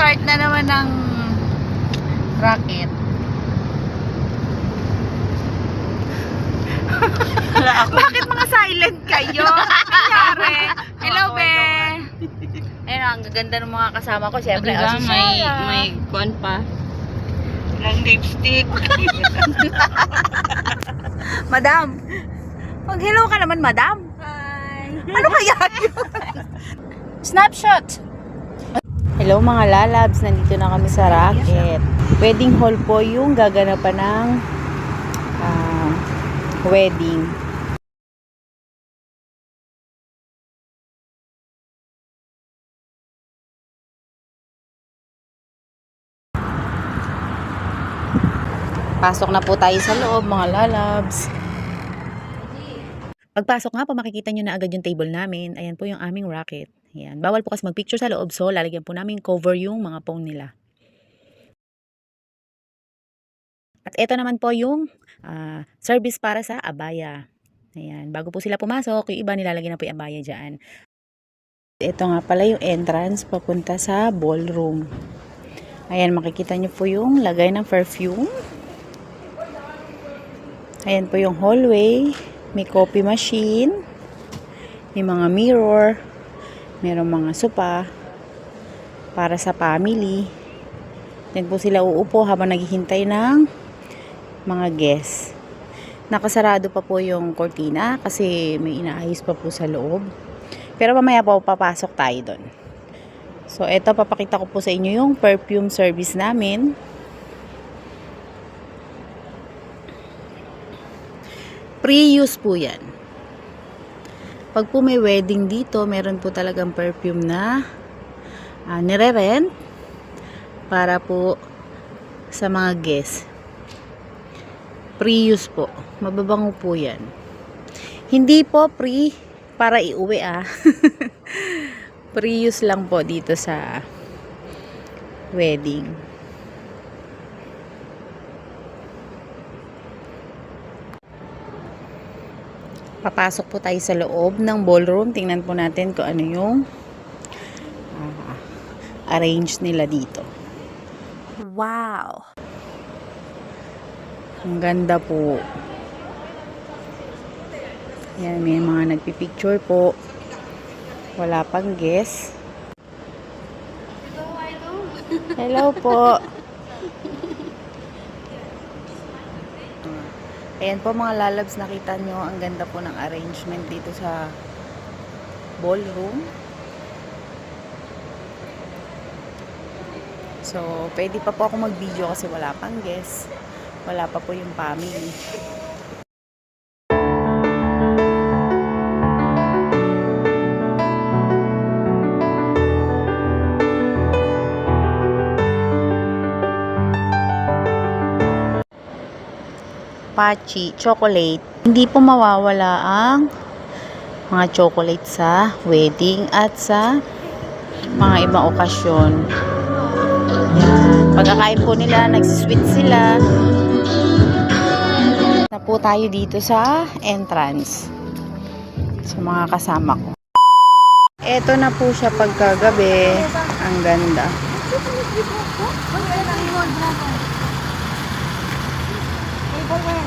Start na naman ng racket. Bakit mga silent kayo? Nangyari? Hello, be. Ayun, ang gaganda ng mga kasama ko. Siyempre, Diba, may kuwan pa. Lang lipstick. Madam. Mag-hello ka naman, madam. Hi! Ano kaya yun? Snapshot. Hello mga lalabs, nandito na kami sa racket. Wedding hall po yung gaganapan ng wedding. Pasok na po tayo sa loob mga lalabs. Pagpasok nga po, makikita nyo na agad yung table namin. Ayan po yung aming racket. Ayan. Bawal po kasi mag-picture sa loob, so lalagyan po namin cover yung mga phone nila. At ito naman po yung service para sa abaya. Ayan. Bago po sila pumasok, yung iba nilalagyan na po yung abaya dyan. Ito nga pala yung entrance papunta sa ballroom. Ayan, makikita nyo po yung lagay ng perfume. Ayan po yung hallway. May coffee machine. May mga mirror. Merong mga sopa. Para sa family. Then po sila uupo habang naghihintay ng mga guests. Nakasarado pa po yung cortina kasi may inaayos pa po sa loob. Pero mamaya po papasok tayo doon. So eto, papakita ko po sa inyo yung perfume service namin. Pre-use po yan. Pag po may wedding dito, meron po talagang perfume na nire-rent para po sa mga guests. Pre-use po. Mababango po yan. Hindi po pre para iuwi Pre-use lang po dito sa wedding. Papasok po tayo sa loob ng ballroom. Tingnan po natin kung ano yung arrange nila dito. Wow! Ang ganda po. Yan, may mga nagpipicture po. Wala pang guest. Hello po. Ayan po mga lalabs, nakita nyo, ang ganda po ng arrangement dito sa ballroom. So, pwede pa po ako mag-video kasi wala pang guests. Wala pa po yung family. Pachi, chocolate. Hindi po mawawala ang mga chocolate sa wedding at sa mga ibang okasyon. Yan. Pagkakain po nila, nagsisweet sila. Na po tayo dito sa entrance. Sa mga kasama ko. Eto na po siya pagkagabi. Ang ganda. Hey, boy,